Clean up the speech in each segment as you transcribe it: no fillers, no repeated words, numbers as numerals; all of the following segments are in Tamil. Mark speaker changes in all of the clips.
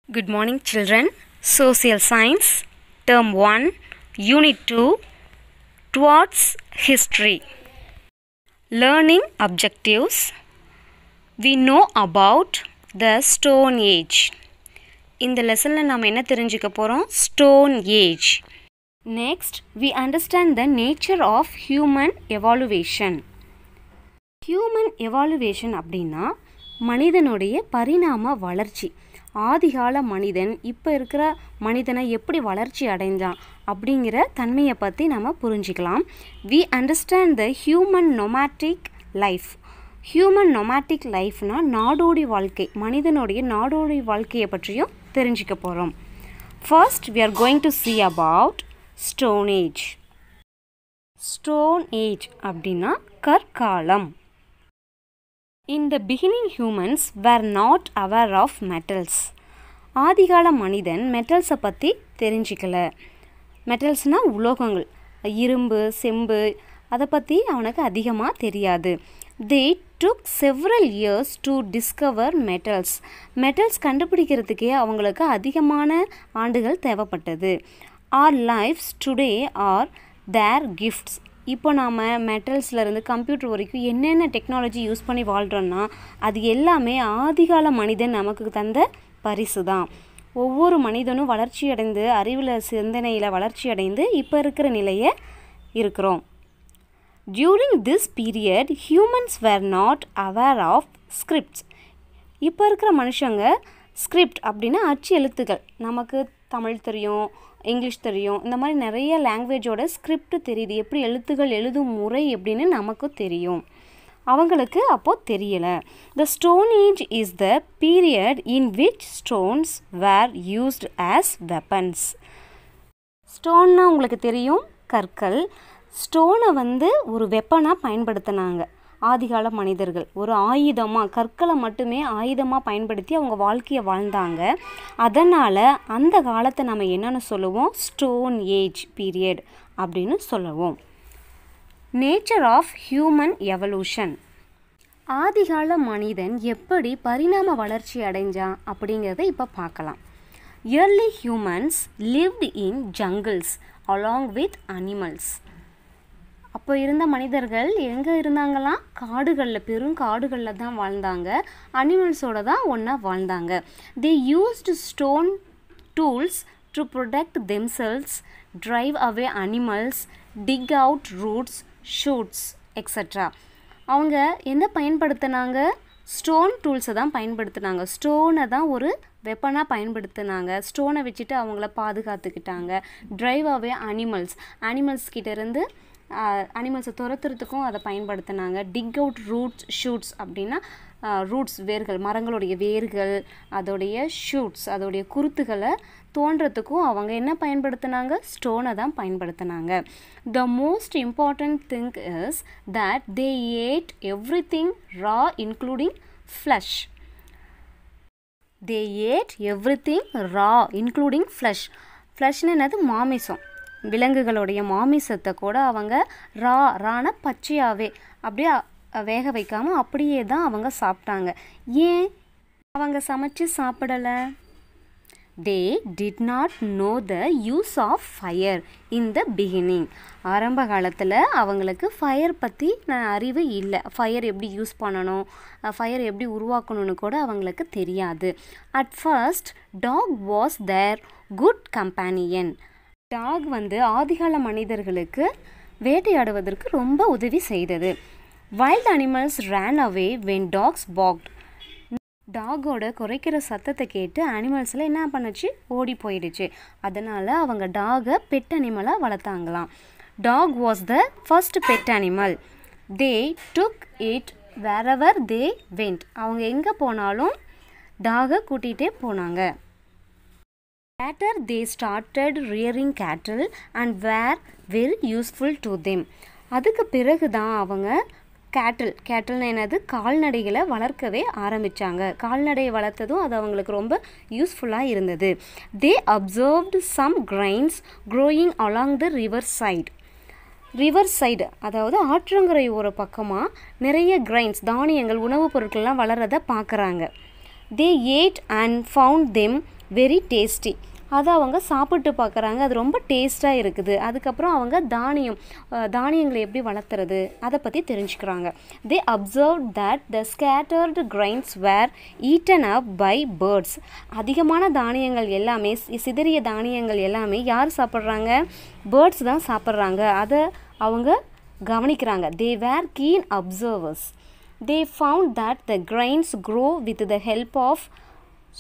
Speaker 1: Good morning, children. Social Science, Term 1, Unit 2, Towards History. Learning Objectives. We know about the Stone Age. இந்த லெசனில் நாம் என்ன தெரிஞ்சுக்க போகிறோம்? Stone Age. Next, we understand the nature of human evaluation. Human evaluation அப்படின்னா மனிதனுடைய பரிணாம வளர்ச்சி. ஆதிகால மனிதன் இப்போ இருக்கிற மனிதனை எப்படி வளர்ச்சி அடைஞ்சான் அப்படிங்கிற தன்மையை பற்றி நம்ம புரிஞ்சிக்கலாம். We understand the human nomadic life. Human nomadic லைஃப்னா நாடோடி வாழ்க்கை, மனிதனுடைய நாடோடி வாழ்க்கையை பற்றியும் தெரிஞ்சுக்க போகிறோம். First we are going to see about Stone Age. Stone Age அப்படின்னா கற்காலம். In the beginning, humans were not aware of metals. ஆதிகால மனிதன் மெட்டல்ஸை பற்றி தெரிஞ்சிக்கல. மெட்டல்ஸ்னால் உலோகங்கள், இரும்பு, செம்பு, அதை பற்றி அவனுக்கு அதிகமாக தெரியாது. They took several years to discover metals. Metals கண்டுபிடிக்கிறதுக்கே அவங்களுக்கு அதிகமான ஆண்டுகள் தேவைப்பட்டது. Our lives today are their gifts. இப்போ நாம் மெட்டல்ஸ்லேருந்து கம்ப்யூட்டர் வரைக்கும் என்னென்ன டெக்னாலஜி யூஸ் பண்ணி வாழ்கிறோன்னா அது எல்லாமே ஆதிகால மனிதன் நமக்கு தந்த பரிசு தான். ஒவ்வொரு மனிதனும் வளர்ச்சி அடைந்து, அறிவில் சிந்தனையில் வளர்ச்சி அடைந்து இப்போ இருக்கிற நிலையை இருக்கிறோம். During this period humans were not aware of scripts. இப்போ இருக்கிற மனுஷங்க ஸ்கிரிப்ட் அப்படின்னா அச்சு எழுத்துக்கள், நமக்கு தமிழ் தெரியும், இங்கிலீஷ் தெரியும், இந்த மாதிரி நிறைய லாங்குவேஜோட ஸ்கிரிப்ட் தெரியுது, எப்படி எழுத்துக்கள் எழுதும் முறை எப்படின்னு நமக்கு தெரியும். அவங்களுக்கு அப்போது தெரியலை. The stone age is the period in which stones were used as weapons. ஸ்டோன்னா உங்களுக்கு தெரியும், கற்கள். ஸ்டோனை ஒரு வெப்பனாக பயன்படுத்தினாங்க ஆதிகால மனிதர்கள். ஒரு ஆயுதமாக, கற்களை மட்டுமே ஆயுதமாக பயன்படுத்தி அவங்க வாழ்க்கையை வாழ்ந்தாங்க. அதனால் அந்த காலத்தை நம்ம என்னென்னு சொல்லுவோம்? ஸ்டோன் ஏஜ் பீரியட் அப்படின்னு சொல்லுவோம். Nature of human evolution. ஆதிகால மனிதன் எப்படி பரிணாம வளர்ச்சி அடைஞ்சான் அப்படிங்கிறத இப்போ பார்க்கலாம். early humans lived in jungles along with animals. அப்போ இருந்த மனிதர்கள் எங்கே இருந்தாங்களாம்? காடுகளில், பெரும் காடுகளில் தான் வாழ்ந்தாங்க. அனிமல்ஸோடு தான் ஒன்றா வாழ்ந்தாங்க. They used stone tools to protect themselves, drive away animals, dig out roots, shoots extra. அவங்க என்ன பயன்படுத்தினாங்க? ஸ்டோன் டூல்ஸை தான் பயன்படுத்தினாங்க. ஸ்டோனை தான் ஒரு வெப்பனாக பயன்படுத்தினாங்க. ஸ்டோனை வச்சுட்டு அவங்கள பாதுகாத்துக்கிட்டாங்க. ட்ரைவ் அவே அனிமல்ஸ் கிட்டேருந்து அனிமல்ஸை துரத்துறதுக்கும் அதை பயன்படுத்தினாங்க. டிக் அவுட் ரூட்ஸ், ஷூட்ஸ் அப்படின்னா ரூட்ஸ், வேர்கள், மரங்களுடைய வேர்கள், அதோடைய ஷூட்ஸ், அதோடைய குருத்துகளை தோன்றதுக்கும் அவங்க என்ன பயன்படுத்தினாங்க? ஸ்டோனை தான் பயன்படுத்தினாங்க. The most important thing is that they ate everything raw including flesh. They ate everything raw including flesh. ஃப்ளஷ்னு என்னது? மாமிசம். விலங்குகளுடைய மாமிசத்தை கூட அவங்க ரான பச்சையாகவே அப்படியே வேக வைக்காமல் அப்படியே தான் அவங்க சாப்பிட்டாங்க. ஏன் அவங்க சமைச்சு சாப்பிடலை? They did not know the use of fire in the beginning. ஆரம்ப காலத்தில் அவங்களுக்கு ஃபயர் பற்றி அறிவு இல்லை. ஃபயர் எப்படி யூஸ் பண்ணணும், ஃபயர் எப்படி உருவாக்கணும்னு கூட அவங்களுக்கு தெரியாது. At first dog was their good companion. Dog ஆதிகால மனிதர்களுக்கு வேட்டையாடுவதற்கு ரொம்ப உதவி செய்தது. Wild animals ran away when dogs barked. டாகோட குறைக்கிற சத்தத்தை கேட்டு அனிமல்ஸில் என்ன பண்ணுச்சு? ஓடி போயிடுச்சு. அதனால் அவங்க டாகை பெட் அனிமலாக வளர்த்தாங்களாம். Dog was the first pet animal. They took it wherever they went. அவங்க எங்கே போனாலும் டாகை கூட்டிகிட்டே போனாங்க. Later they started rearing cattle and were very useful to them. அதுக்கு பிறகு தான் அவங்க கேட்டில்னு என்னது? கால்நடைகளை வளர்க்கவே ஆரம்பித்தாங்க. கால்நடையை வளர்த்ததும் அது அவங்களுக்கு ரொம்ப யூஸ்ஃபுல்லாக இருந்தது. They observed some grains growing along the river side. River side, அதாவது ஆற்றங்கரை ஒரு பக்கமாக நிறைய கிரைன்ஸ், தானியங்கள், உணவுப் பொருட்கள்லாம் வளர்கிறத பார்க்குறாங்க. They ate and found them very tasty. அதை அவங்க சாப்பிட்டு பார்க்குறாங்க, அது ரொம்ப டேஸ்ட்டாக இருக்குது. அதுக்கப்புறம் அவங்க தானியங்களை எப்படி வளர்த்துறது அதை பற்றி தெரிஞ்சுக்கிறாங்க. They observe that the scattered grains were eaten up by birds. அதிகமான தானியங்கள் எல்லாமே, சிதறிய தானியங்கள் எல்லாமே யார் சாப்பிட்றாங்க? பேர்ட்ஸ் தான் சாப்பிட்றாங்க. அதை அவங்க கவனிக்கிறாங்க. They were keen observers. They found that the grains grow with the help of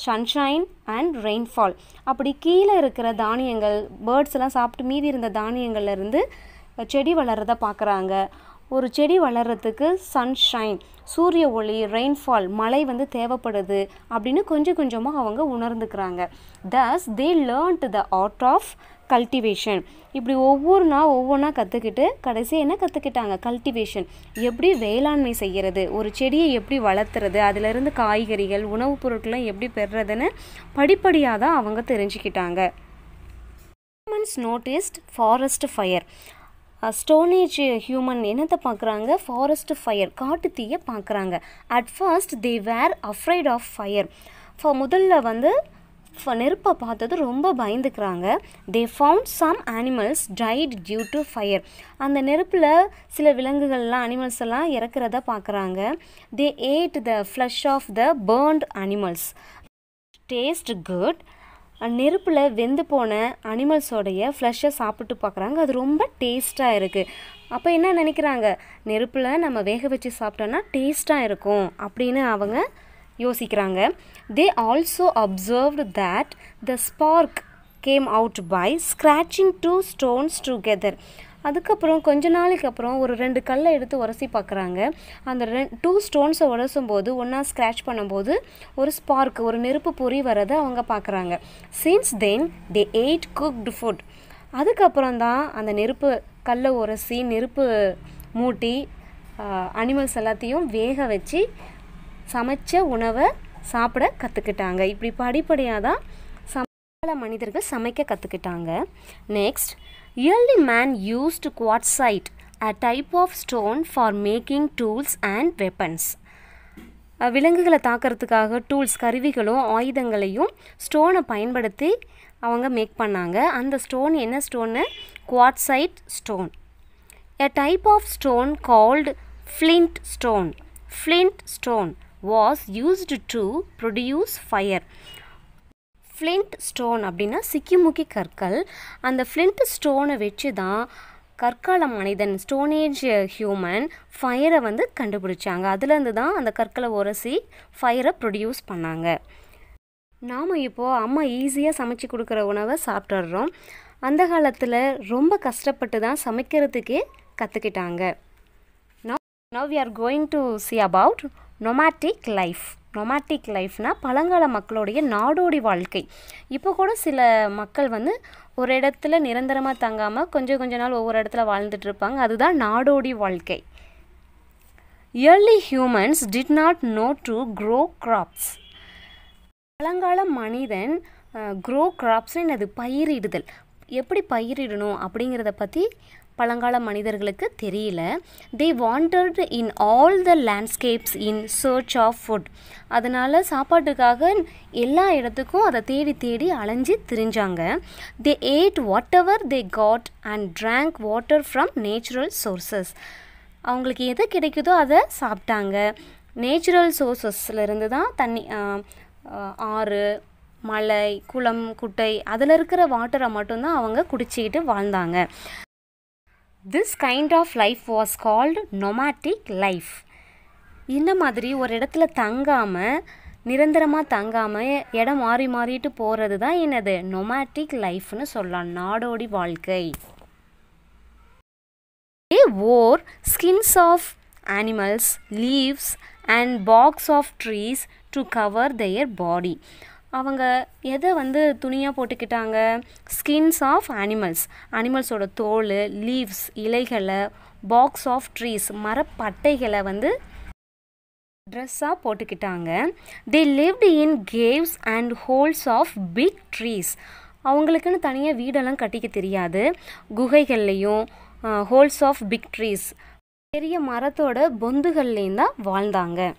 Speaker 1: sunshine and rainfall. அப்படி கீழே இருக்கிற தானியங்கள், பேர்ட்ஸ் எல்லாம் சாப்பிட்டு மீதி இருந்த தானியங்கள்லேருந்து செடி வளர்கிறத பார்க்குறாங்க. ஒரு செடி வளர்கிறதுக்கு சன்ஷைன், சூரிய ஒளி, ரெயின்ஃபால், மழை தேவைப்படுது அப்படின்னு கொஞ்சம் கொஞ்சமாக அவங்க உணர்ந்துக்கிறாங்க. Thus they learned the art of cultivation. இப்படி ஒவ்வொன்றா கற்றுக்கிட்டு கடைசி என்ன கற்றுக்கிட்டாங்க? கல்டிவேஷன், எப்படி வேளாண்மை செய்கிறது, ஒரு செடியை எப்படி வளர்த்துறது, அதிலிருந்து காய்கறிகள், உணவுப் பொருட்கள்லாம் எப்படி பெறுறதுன்னு படிப்படியாக தான் அவங்க தெரிஞ்சுக்கிட்டாங்க. Humans noticed forest fire. Stone age human என்னத்தை பார்க்குறாங்க? ஃபாரஸ்ட் ஃபயர், காட்டு தீயை பார்க்குறாங்க. At first they were afraid of fire. முதல்ல நெருப்பை பார்த்தது ரொம்ப பயந்துக்கிறாங்க. They found some animals died due to fire. அந்த நெருப்பில் சில விலங்குகள்லாம், அனிமல்ஸ் எல்லாம் இறக்குறத பார்க்குறாங்க. They ate the flesh of the burnt animals. Taste good. நெருப்பில் வெந்து போன அனிமல்ஸோடைய ஃப்ளஷை சாப்பிட்டு பார்க்குறாங்க, அது ரொம்ப டேஸ்ட்டாக இருக்குது. அப்போ என்ன நினைக்கிறாங்க? நெருப்பில் நம்ம வேக வச்சு சாப்பிட்டோன்னா டேஸ்ட்டாக இருக்கும் அப்படின்னு அவங்க யோசிக்கிறாங்க. They also observed that the spark came out by scratching 2 stones together. அதுக்கப்புறம் கொஞ்ச நாளைக்கு அப்புறம் ஒரு 2 கல்லை எடுத்து உரசி பார்க்குறாங்க. அந்த 2 ஸ்டோன்ஸை உரசும் போது, ஒன்றா ஸ்க்ராச் பண்ணும்போது ஒரு ஸ்பார்க், ஒரு நெருப்பு பொறி வரதை அவங்க பார்க்குறாங்க. சின்ஸ் தென் தே ஏட் குக்டு ஃபுட். அதுக்கப்புறம் தான் அந்த நெருப்பு கல்லை உரசி நெருப்பு மூட்டி அனிமல்ஸ் எல்லாத்தையும் வேக வச்சு சமைச்ச உணவை சாப்பிட கற்றுக்கிட்டாங்க. இப்படி படிப்படியாக தான் மனிதர்கள் சமைக்க கற்றுக்கிட்டாங்க. Next, early man used quartzite, a type of stone for making tools and weapons. விலங்குகளை தாக்கிறதுக்காக டூல்ஸ், கருவிகளும் ஆயுதங்களையும் ஸ்டோனை பயன்படுத்தி அவங்க மேக் பண்ணாங்க. அந்த ஸ்டோன் என்ன stone? Quartzite stone. A type of stone called flint stone. Flint stone was used to produce fire. Flint stone அப்படின்னா சிக்கிமுக்கி கற்கள். அந்த ஃப்ளிண்ட் ஸ்டோனை வச்சு தான் கற்கால மனிதன், ஸ்டோனேஜ் ஹியூமன், ஃபயரை கண்டுபிடிச்சாங்க. அதுலேருந்து தான் அந்த கற்களை உரசி ஃபயரை ப்ரொடியூஸ் பண்ணாங்க. நாம் இப்போது அம்மா ஈஸியாக சமைச்சு கொடுக்குற உணவை சாப்பிட்றோம். அந்த காலத்தில் ரொம்ப கஷ்டப்பட்டு தான் சமைக்கிறதுக்கே கற்றுக்கிட்டாங்க. Now we are going to see about nomadic life. நொமாட்டிக் லைஃப்னா பழங்கால மக்களுடைய நாடோடி வாழ்க்கை. இப்போ கூட சில மக்கள் ஒரு இடத்துல நிரந்தரமாக தங்காமல் கொஞ்ச நாள் ஒவ்வொரு இடத்துல வாழ்ந்துட்டு இருப்பாங்க. அதுதான் நாடோடி வாழ்க்கை. early humans did not know to grow crops. பழங்கால மனிதன் grow crops என்னது? பயிரிடுதல், எப்படி பயிரிடணும் அப்படிங்கிறத பற்றி பழங்கால மனிதர்களுக்கு தெரியல. they wandered in all the landscapes in search of food. அதனால் சாப்பாட்டுக்காக எல்லா இடத்துக்கும் அதை தேடி தேடி அலைஞ்சு திரிஞ்சாங்க. they ate whatever they got and drank water from natural sources. அவங்களுக்கு எது கிடைக்குதோ அதை சாப்பிட்டாங்க. நேச்சுரல் சோர்ஸஸ்லேருந்து தான் தண்ணி, ஆறு, மலை, குளம், குட்டை, அதில் இருக்கிற வாட்டரை மட்டும்தான் அவங்க குடிச்சிக்கிட்டு வாழ்ந்தாங்க. This kind of life was called nomadic life. இந்த மாதிரி ஒரு இடத்துல தங்காமல், நிரந்தரமாக தங்காமல் இடம் மாறிட்டு போகிறது தான் என்னது? nomadic lifeன்னு சொல்லலாம், நாடோடி வாழ்க்கை. They wore skins of animals, leaves and barks of trees to cover their body. அவங்க எதை துணியாக போட்டுக்கிட்டாங்க? ஸ்கின்ஸ் ஆஃப் அனிமல்ஸோட தோல், லீவ்ஸ் இலைகளை, பாக்ஸ் ஆஃப் ட்ரீஸ் மரப்பட்டைகளை ட்ரெஸ்ஸாக போட்டுக்கிட்டாங்க. They lived in caves and holes of big trees. அவங்களுக்குன்னு தனியாக வீடெல்லாம் கட்டிக்க தெரியாது. குகைகள்லேயும் ஹோல்ஸ் ஆஃப் பிக் ட்ரீஸ், பெரிய மரத்தோட பொந்துகள்லேயும் தான் வாழ்ந்தாங்க.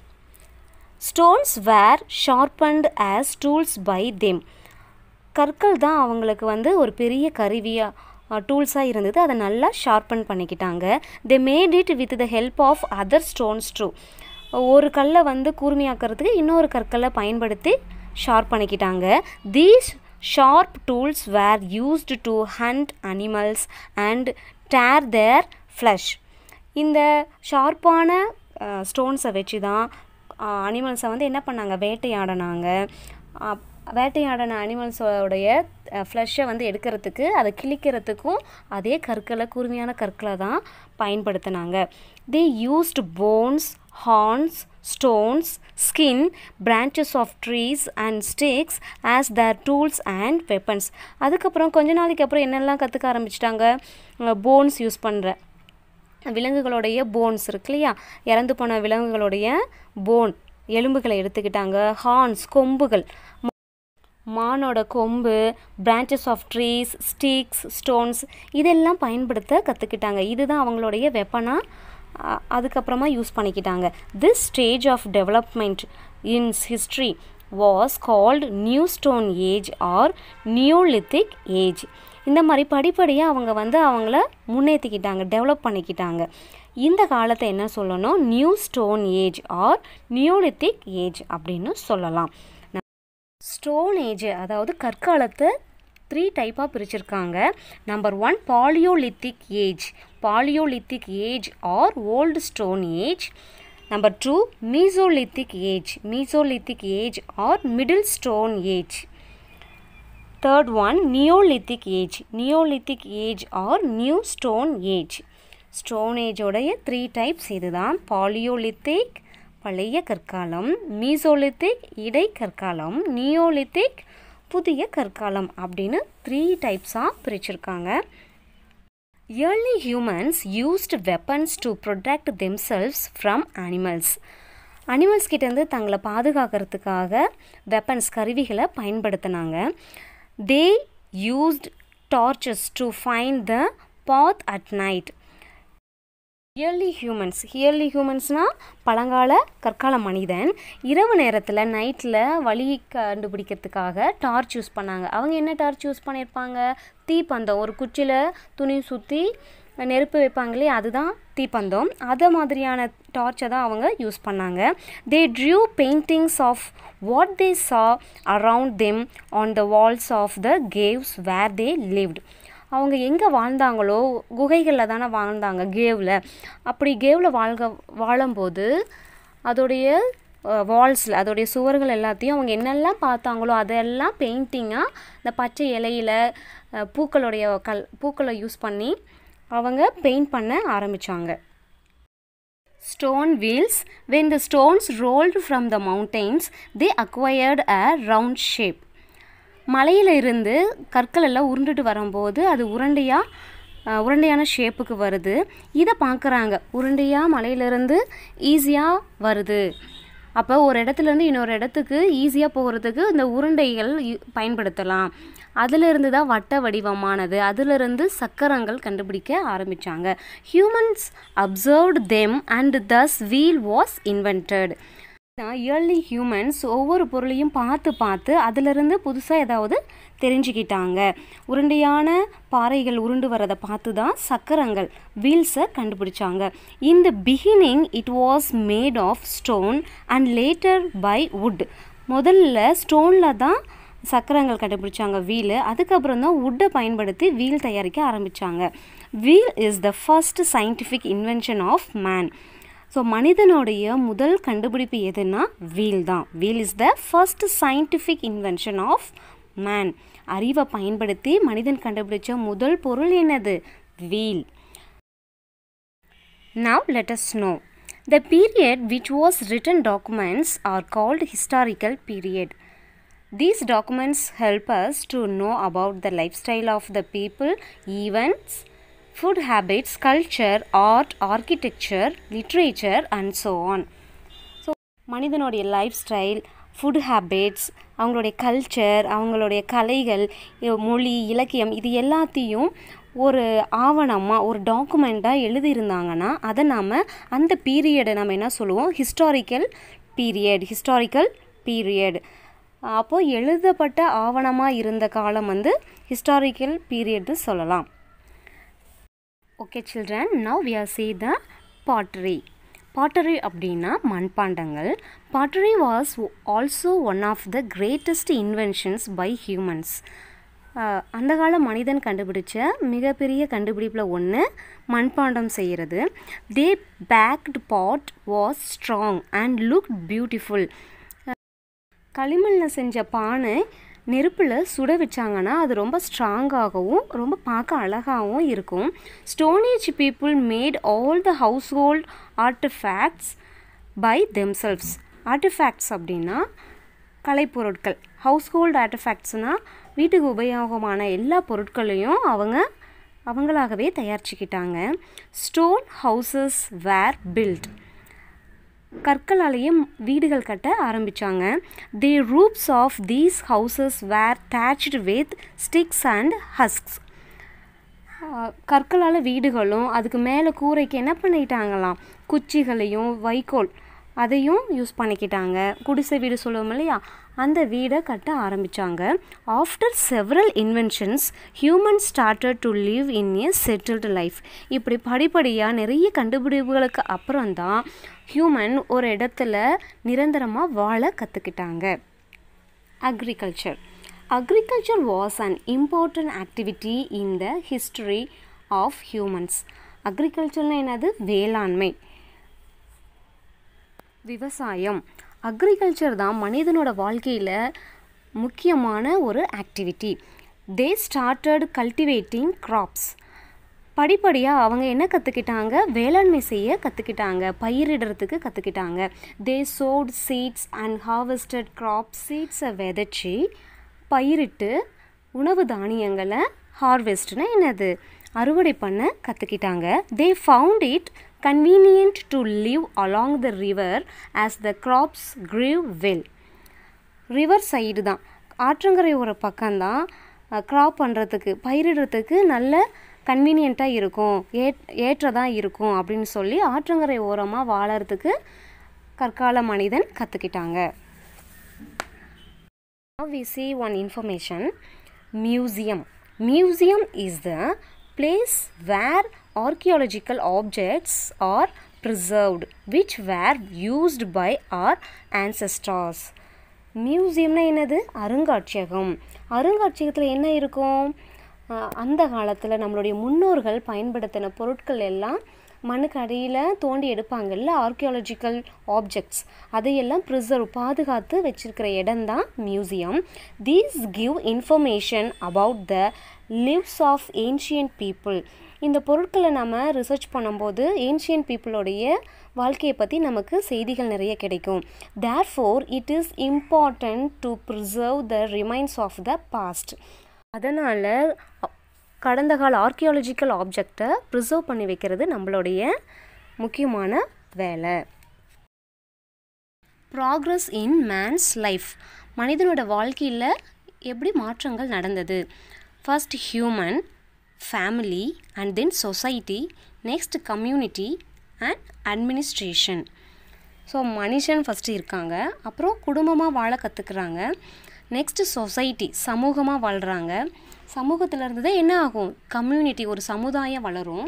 Speaker 1: Stones were sharpened as tools by them. கற்கள் தான் அவங்களுக்கு வந்து ஒரு பெரிய கருவியாக டூல்ஸாக இருந்தது. அதை நல்லா ஷார்பன் பண்ணிக்கிட்டாங்க. They made it with the help of other stones true. ஒரு கல்லை வந்து கூர்மையாக்கிறதுக்கு இன்னொரு கற்களை பயன்படுத்தி ஷார்ப் பண்ணிக்கிட்டாங்க. These sharp tools were used to hunt animals and tear their flesh. இந்த ஷார்ப்பான ஸ்டோன்ஸை வச்சு தான் அனிமல்ஸை வந்து என்ன பண்ணாங்க, வேட்டையாடினாங்க. வேட்டையாடின அனிமல்ஸோடைய ஃப்ளஷை வந்து எடுக்கிறதுக்கு, அதை கிழிக்கிறதுக்கும் அதே கற்களை, கூர்மையான கற்களை தான் பயன்படுத்தினாங்க. They used bones, horns, stones, skin, branches of trees and sticks as their tools and weapons. அதுக்கப்புறம் கொஞ்ச நாளைக்கு அப்புறம் என்னெல்லாம் கற்றுக்க ஆரம்பிச்சிட்டாங்க, போன்ஸ் யூஸ் பண்ணுற விலங்குகளுடைய போன்ஸ் இருக்கு இல்லையா, இறந்து போன விலங்குகளுடைய போன் எலும்புகளை எடுத்துக்கிட்டாங்க. ஹார்ன்ஸ் கொம்புகள், மானோட கொம்பு, branches of trees, sticks, stones இதெல்லாம் பயன்படுத்த கற்றுக்கிட்டாங்க. இதுதான் அவங்களுடைய வெப்பனாக அதுக்கப்புறமா யூஸ் பண்ணிக்கிட்டாங்க. This stage of development in history was called new stone age or neolithic age. இந்த மாதிரி படிப்படியாக அவங்க வந்து அவங்கள முன்னேற்றிக்கிட்டாங்க, டெவலப் பண்ணிக்கிட்டாங்க. இந்த காலத்தை என்ன சொல்லணும், new stone age or neolithic age அப்படின்னு சொல்லலாம். ஸ்டோன் ஏஜ் அதாவது கற்காலத்தை 3 டைப்பாக பிரிச்சிருக்காங்க. Number 1 paleolithic age, paleolithic age or old stone age. Number 2 mesolithic age, mesolithic age or middle stone age. Third one neolithic age, neolithic age or new stone age. Stone ஏஜோடைய 3 டைப்ஸ் இதுதான். பாலியோலித்திக் பழைய கற்காலம், மீசோலித்திக் இடை கற்காலம், நியோலித்திக் புதிய கற்காலம் அப்படின்னு 3 டைப்ஸாக பிரிச்சிருக்காங்க. Early humans used weapons to protect themselves from animals. Animals கிட்டேருந்து தங்களை பாதுகாக்கிறதுக்காக வெப்பன்ஸ் கருவிகளை பயன்படுத்தினாங்க. They used torches to find the path at night. Early ஹியூமன்ஸ்னால் பழங்கால கற்கால மனிதன் இரவு நேரத்தில் நைட்டில் வழி கண்டுபிடிக்கிறதுக்காக டார்ச் யூஸ் பண்ணாங்க. அவங்க என்ன டார்ச் யூஸ் பண்ணியிருப்பாங்க, தீப்பந்தம், ஒரு குச்சியில் துணி சுற்றி நெருப்பு வைப்பாங்களே அதுதான் தீப்பந்தம். அதை மாதிரியான டார்ச்சை தான் அவங்க யூஸ் பண்ணாங்க. They drew paintings of what they saw around them on the walls of the caves where they lived. அவங்க எங்கே வாழ்ந்தாங்களோ குகைகளில் தானே வாழ்ந்தாங்க, கேவில். அப்படி கேவில் வாழும்போது அதோடைய வால்ஸில், அதோடைய சுவர்கள் எல்லாத்தையும் அவங்க என்னெல்லாம் பார்த்தாங்களோ அதெல்லாம் பெயிண்டிங்காக இந்த பச்சை இலையில் பூக்களை யூஸ் பண்ணி அவங்க பெயிண்ட் பண்ண ஆரம்பித்தாங்க. Stone wheels. When the stones rolled from the mountains, they acquired a round shape. மலையில் இருந்து கற்கள் எல்லாம் உருண்டுட்டு வரும்போது அது உருண்டையான ஷேப்புக்கு வருது. இதை பார்க்குறாங்க, உருண்டையாக மலையிலேருந்து ஈஸியாக வருது. அப்போ ஒரு இடத்துலேருந்து இன்னொரு இடத்துக்கு ஈஸியாக போகிறதுக்கு இந்த உருண்டைகள் பயன்படுத்தலாம். அதிலிருந்து தான் வட்ட வடிவமானது, அதிலிருந்து சக்கரங்கள் கண்டுபிடிக்க ஆரம்பித்தாங்க. Humans observed them and thus wheel was invented. Early humans ஒவ்வொரு பொருளையும் பார்த்து அதிலிருந்து புதுசாக ஏதாவது தெரிஞ்சுக்கிட்டாங்க. உருண்டையான பாறைகள் உருண்டு வரதை பார்த்து தான் சக்கரங்கள் வீல்ஸை கண்டுபிடிச்சாங்க. In the beginning it was made of stone and later by wood. முதல்ல ஸ்டோனில் தான் சக்கரங்கள் கண்டுபிடிச்சாங்க, வீல். அதுக்கப்புறம் தான் வுட்டை பயன்படுத்தி வீல் தயாரிக்க ஆரம்பித்தாங்க. Wheel is the first scientific invention of man. So மனிதனுடைய முதல் கண்டுபிடிப்பு எதுனா வீல் தான். Wheel is the first scientific invention of man. அறிவை பயன்படுத்தி மனிதன் கண்டுபிடிச்ச முதல் பொருள் என்னது, wheel. Now let us know. The period which was written documents are called historical period. These documents help us to know about the lifestyle of the people, events, food habits, culture, art, architecture, literature and so on. So மனிதனுடைய லைஃப் ஸ்டைல், ஃபுட் ஹேபிட்ஸ், அவங்களுடைய கல்ச்சர், அவங்களுடைய கலைகள், மொழி, இலக்கியம், இது எல்லாத்தையும் ஒரு ஆவணமாக, ஒரு டாக்குமெண்ட்டாக எழுதியிருந்தாங்கன்னா அதை நாம் அந்த பீரியடை நம்ம என்ன சொல்லுவோம், ஹிஸ்டாரிக்கல் பீரியட். அப்போது எழுதப்பட்ட ஆவணமாக இருந்த காலம் வந்து ஹிஸ்டாரிக்கல் பீரியட் சொல்லலாம். Okay children, now we are see the pottery. Pottery அப்படின்னா மண்பாண்டங்கள். Pottery was also one of the greatest inventions by humans. அந்த கால மனிதன் கண்டுபிடிச்ச மிகப்பெரிய கண்டுபிடிப்பில் ஒன்று மண்பாண்டம் செய்கிறது. The baked pot was strong and look beautiful. களிமண்ணில் செஞ்ச பானை நெருப்பில் சுட வச்சாங்கன்னா அது ரொம்ப ஸ்ட்ராங்காகவும் ரொம்ப பார்க்க அழகாகவும் இருக்கும். Stone age people made all the household artefacts by themselves. Artefacts அப்படின்னா கலைப்பொருட்கள். ஹவுஸ் ஹோல்ட் ஆர்டிஃபேக்ட்ஸ்னால் வீட்டுக்கு உபயோகமான எல்லா பொருட்களையும் அவங்களாகவே தயாரிச்சுக்கிட்டாங்க. Stone houses were built. கற்களாலேயே வீடுகள் கட்ட ஆரம்பித்தாங்க. The roofs of these houses were thatched with sticks and husks. கற்களால் வீடுகளும் அதுக்கு மேலே கூரைக்கு என்ன பண்ணிட்டாங்களாம், குச்சிகளையும் வைக்கோல் அதையும் யூஸ் பண்ணிக்கிட்டாங்க. குடிசை வீடு சொல்லுவோம் இல்லையா, அந்த வீடை கட்ட ஆரம்பித்தாங்க. After several inventions human started to live in A settled life. இப்படி படிப்படியாக நிறைய கண்டுபிடிப்புகளுக்கு அப்புறம்தான் ஹியூமன் ஒரு இடத்துல நிரந்தரமாக வாழ கற்றுக்கிட்டாங்க. Agriculture. Agriculture was an important activity in the history of humans. Agriculture என்னது, வேளாண்மை, விவசாயம். அக்ரிகல்ச்சர் தான் மனிதனோட வாழ்க்கையில் முக்கியமான ஒரு activity. They started cultivating crops. படிப்படியாக அவங்க என்ன கற்றுக்கிட்டாங்க, வேளாண்மை செய்ய கற்றுக்கிட்டாங்க, பயிரிடுறதுக்கு கற்றுக்கிட்டாங்க. They sowed seeds and harvested crops. சீட்ஸை விதைச்சி பயிரிட்டு உணவு தானியங்களை, ஹார்வெஸ்ட்னா என்னது, அறுவடை பண்ண கற்றுக்கிட்டாங்க. They found it convenient to live along the river as the crops grew well. River side தான், ஆற்றங்கரை ஒரு பக்கம்தான் க்ராப் பண்ணுறதுக்கு, பயிரிடுறதுக்கு நல்ல கன்வீனியண்ட்டாக இருக்கும், ஏற்றதாக இருக்கும் அப்படின்னு சொல்லி ஆற்றங்கரை ஓரமாக வாழறதுக்கு கற்கால மனிதன் கற்றுக்கிட்டாங்க. Now we see one information. Museum. Museum is the place where archaeological objects are preserved which were used by our ancestors. மியூசியம்னா என்னது, அருங்காட்சியகம். அருங்காட்சியகத்தில் என்ன இருக்கும், அந்த காலத்தில் நம்மளுடைய முன்னோர்கள் பயன்படுத்தின பொருட்கள் எல்லாம் மண்ணுக்கு அடியில் தோண்டி எடுப்பாங்கல்ல, ஆர்கியாலஜிக்கல் ஆப்ஜெக்ட்ஸ், அதையெல்லாம் ப்ரிசர்வ் பாதுகாத்து வச்சுருக்கிற இடம்தான் museum. These give information about the lives of ancient people. இந்த பொருட்களை நம்ம ரிசர்ச் பண்ணும்போது ஏன்ஷியன்ட் பீப்புளோடைய வாழ்க்கையை பற்றி நமக்கு செய்திகள் நிறைய கிடைக்கும். Therefore it is important to preserve the remains of the past. அதனால் கடந்த கால ஆர்கியாலஜிக்கல் ஆப்ஜெக்டை ப்ரிசர்வ் பண்ணி வைக்கிறது நம்மளுடைய முக்கியமான வேலை. ப்ராக்ரஸ் இன் மேன்ஸ் லைஃப். மனிதனோட வாழ்க்கையில் எப்படி மாற்றங்கள் நடந்தது. First human, family and then society, next community and administration. So மனுஷன் ஃபஸ்ட்டு இருக்காங்க, அப்புறம் குடும்பமாக வாழ கற்றுக்குறாங்க, நெக்ஸ்ட்டு சொசைட்டி சமூகமாக வாழ்கிறாங்க, சமூகத்திலேருந்து தான் என்ன ஆகும், கம்யூனிட்டி ஒரு சமுதாயம் வளரும்,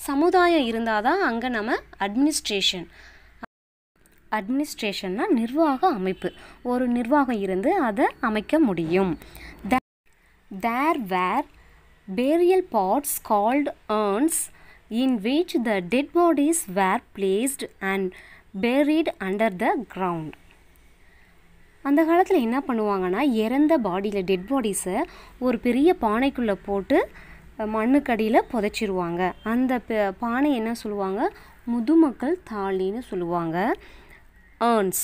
Speaker 1: சமுதாயம் இருந்தால் தான் அங்கே நம்ம அட்மினிஸ்ட்ரேஷன்னா நிர்வாக அமைப்பு, ஒரு நிர்வாகம் இருந்து அதை அமைக்க முடியும். தேர் வேர் burial pots called urns in which the dead bodies were placed and buried under the ground. அந்த காலத்தில் என்ன பண்ணுவாங்கன்னா, இறந்த பாடியில் டெட் பாடிஸை ஒரு பெரிய பானைக்குள்ளே போட்டு மண்ணுக்கடியில் புதைச்சிருவாங்க. அந்த பானை என்ன சொல்லுவாங்க, முதுமக்கள் தாலின்னு சொல்லுவாங்க. ஏர்ன்ஸ்,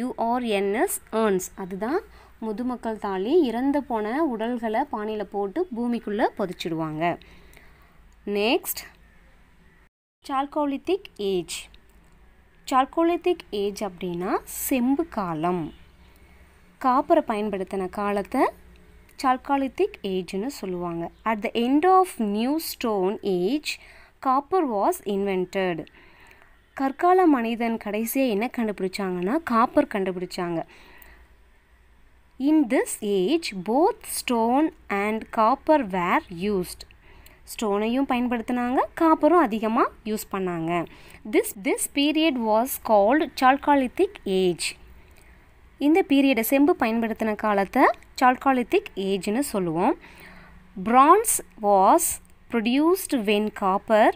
Speaker 1: URNS, ஏர்ன்ஸ், அதுதான் முதுமக்கள் தாலி. இறந்து போன உடல்களை பானையில் போட்டு பூமிக்குள்ளே புதைச்சிடுவாங்க. Next chalcolithic age. Chalcolithic age அப்படின்னா செம்பு காலம். காப்பரை பயன்படுத்தின காலத்தை சால்கோலித்திக் ஏஜ்னு சொல்லுவாங்க. At the end of new stone age copper was invented. கற்கால மனிதன் கடைசியாக என்ன கண்டுபிடிச்சாங்கன்னா காப்பர் கண்டுபிடிச்சாங்க. In this age, both stone and copper were used. ஸ்டோனையும் பயன்படுத்தினாங்க, காப்பரும் அதிகமாக யூஸ் பண்ணாங்க. This period was called Chalcolithic Age. இந்த பீரியடை செம்பு பயன்படுத்தின காலத்தை Chalcolithic Ageன்னு சொல்லுவோம். Bronze was produced when copper,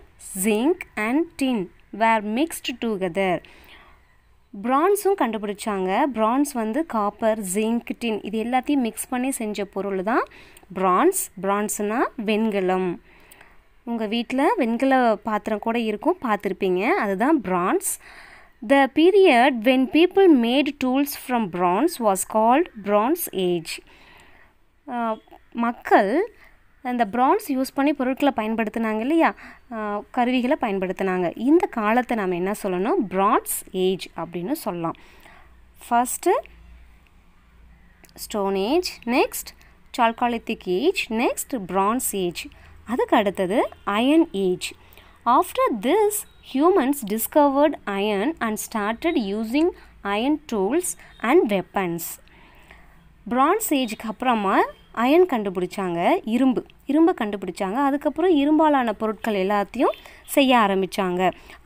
Speaker 1: zinc and tin were mixed together. பிரான்ஸும் கண்டுபிடிச்சாங்க. பிரான்ஸ் வந்து காப்பர், ஜிங்க், டின் இது எல்லாத்தையும் மிக்ஸ் பண்ணி செஞ்ச பொருள் தான் பிரான்ஸ். பிரான்ஸ்னால் வெண்கலம். உங்கள் வீட்டில் வெண்கல பாத்திரம் கூட இருக்கும், பார்த்துருப்பீங்க, அதுதான் France. The period when people made tools from bronze was called Bronze Age. மக்கள் அந்த பிரான்ஸ் யூஸ் பண்ணி பொருட்களை பயன்படுத்தினாங்க இல்லையா, கருவிகளை பயன்படுத்தினாங்க. இந்த காலத்தை நாம் என்ன சொல்லணும், பிரான்ஸ் ஏஜ் அப்படின்னு சொல்லலாம். First stone age, next chalcolithic age, next bronze age, அதுக்கு அடுத்தது iron age. After this humans discovered iron and started using iron tools and weapons. France ஏஜுக்கு அப்புறமா அயன் கண்டுபிடிச்சாங்க, இரும்பை கண்டுபிடிச்சாங்க. அதுக்கப்புறம் இரும்பாலான பொருட்கள் எல்லாத்தையும் செய்ய ஆரம்பித்தாங்க.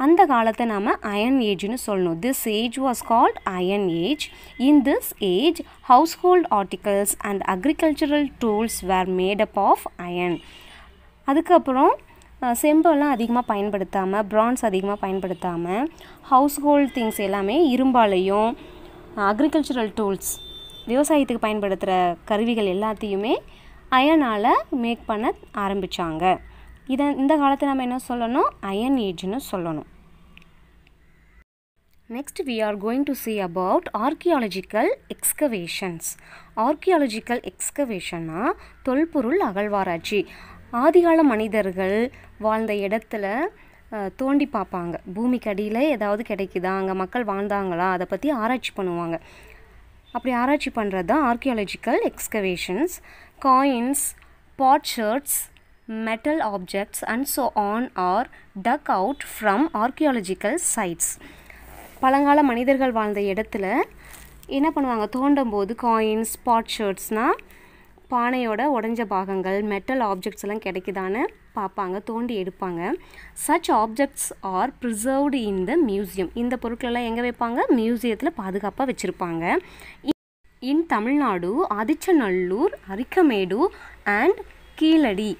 Speaker 1: அந்த காலத்தை நாம் அயன் ஏஜ்னு சொல்லணும். This age was called iron age. In this age household articles and agricultural tools were made up of iron. அதுக்கப்புறம் செம்பெல்லாம் அதிகமாக பயன்படுத்தாமல், பிரான்ஸ் அதிகமாக பயன்படுத்தாமல், ஹவுஸ்ஹோல்ட் திங்ஸ் எல்லாமே இரும்பாலையும், அக்ரிகல்ச்சரல் டூல்ஸ் விவசாயத்துக்கு பயன்படுத்துகிற கருவிகள் எல்லாத்தையுமே அயனால் மேக் பண்ண ஆரம்பித்தாங்க. இந்த காலத்தை நம்ம என்ன சொல்லணும், அயன் ஏஜ்னு சொல்லணும். Next we are going to see about archaeological excavations. Archaeological எக்ஸ்கவேஷன்னா தொல்பொருள் அகழ்வாராய்ச்சி. ஆதிகால மனிதர்கள் வாழ்ந்த இடத்துல தோண்டி பார்ப்பாங்க, பூமிக்கு அடியில் ஏதாவது கிடைக்குதா, அங்கே மக்கள் வாழ்ந்தாங்களா, அதை பற்றி ஆராய்ச்சி பண்ணுவாங்க. அப்படி ஆராய்ச்சி பண்ணுறது தான் archaeological excavations. Coins, potsherds, metal objects and so on are dug out from archaeological sites. பழங்கால மனிதர்கள் வாழ்ந்த இடத்துல என்ன பண்ணுவாங்க, தோண்டும் போது காயின்ஸ், பாட்ஷர்ட்ஸ்னால் பானையோட உடஞ்ச பாகங்கள், மெட்டல் ஆப்ஜெக்ட்ஸ் எல்லாம் கிடைக்குதான்னு பார்ப்பாங்க, தோண்டி எடுப்பாங்க. Such objects are preserved in the museum. இந்த பொருட்களெல்லாம் எங்கே வைப்பாங்க, மியூசியத்தில் பாதுகாப்பாக வச்சுருப்பாங்க. In Tamil Nadu Adichanallur, Arikamedu and Keezhadi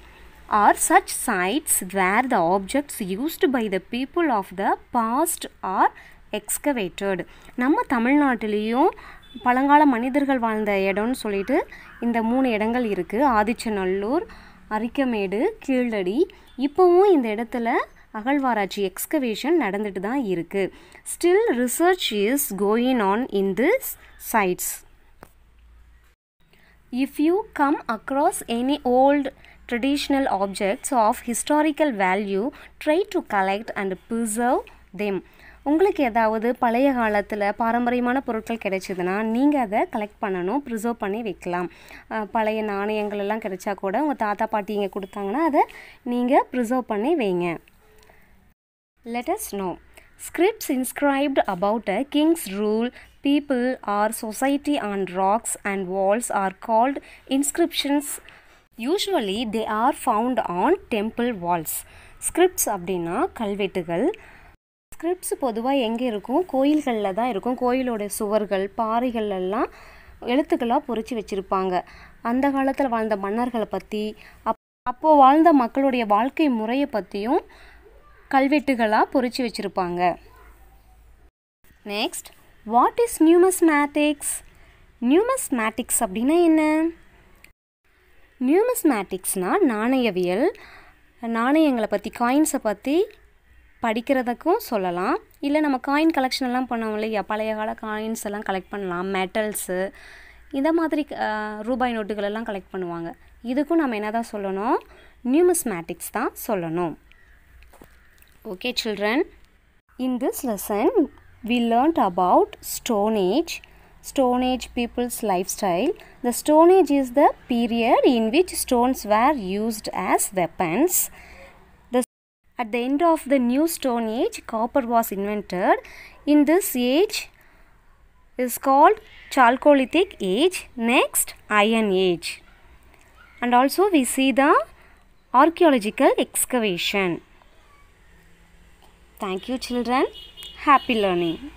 Speaker 1: are such sites where the objects used by the people of the past are excavated. நம்ம தமிழ்நாட்டிலையும் பழங்கால மனிதர்கள் வாழ்ந்த இடம்னு சொல்லிட்டு இந்த 3 இடங்கள் இருக்குது. ஆதிச்சநல்லூர், அரிக்கமேடு, கீழடி. இப்போவும் இந்த இடத்துல அகழ்வாராய்ச்சி எக்ஸ்கவேஷன் நடந்துட்டு தான் இருக்குது. Still research is going on in this sites. If you come across any old traditional objects of historical value, try to collect and preserve them. உங்களுக்கு ஏதாவது பழைய காலத்தில் பாரம்பரியமான பொருட்கள் கிடைச்சதுன்னா நீங்கள் அதை கலெக்ட் பண்ணணும், ப்ரிசர்வ் பண்ணி வைக்கலாம். பழைய நாணயங்கள் எல்லாம் கிடைச்சா கூட உங்கள் தாத்தா பாட்டி இங்கே கொடுத்தாங்கன்னா அதை நீங்கள் ப்ரிசர்வ் பண்ணி வைங்க. Let us know. Scripts inscribed about a king's rule, people or society on rocks and walls are called inscriptions. Usually they are found on temple walls. Scripts அப்படின்னா கல்வெட்டுகள். ஸ்கிரிப்ட்ஸ் பொதுவாக எங்கே இருக்கும், கோயில்களில் தான் இருக்கும். கோயிலோட சுவர்கள், பாறைகள் எல்லாம் எழுத்துக்களாக பொறிச்சு வச்சுருப்பாங்க. அந்த காலத்தில் வாழ்ந்த மன்னர்களை பற்றி, அப்போது வாழ்ந்த மக்களுடைய வாழ்க்கை முறையை பற்றியும் கல்வெட்டுகளாக பொறிச்சு வச்சுருப்பாங்க. Next, what is numismatics? Numismatics அப்படின்னா என்ன? நியூமஸ்மேட்டிக்ஸ்னால் நாணயவியல். நாணயங்களை பற்றி, காயின்ஸை பற்றி படிக்கிறதுக்கும் சொல்லலாம். இல்லை நம்ம காயின் கலெக்ஷன் எல்லாம் பண்ணுவோம் இல்லையா, பழைய கால காயின்ஸ் எல்லாம் கலெக்ட் பண்ணலாம். மெட்டல்ஸு இந்த மாதிரி ரூபாய் நோட்டுகள் எல்லாம் கலெக்ட் பண்ணுவாங்க. இதுக்கும் நம்ம என்ன தான் சொல்லணும், நியூமஸ்மேட்டிக்ஸ் தான் சொல்லணும். Okay children, in this lesson we learnt about Stone Age, Stone Age people's lifestyle. The Stone Age is the period in which stones were used as weapons. At the end of the new Stone Age, copper was invented. In this age, is called Chalcolithic age. Next, Iron Age. And also we see the archaeological excavation. Thank you children. Happy learning.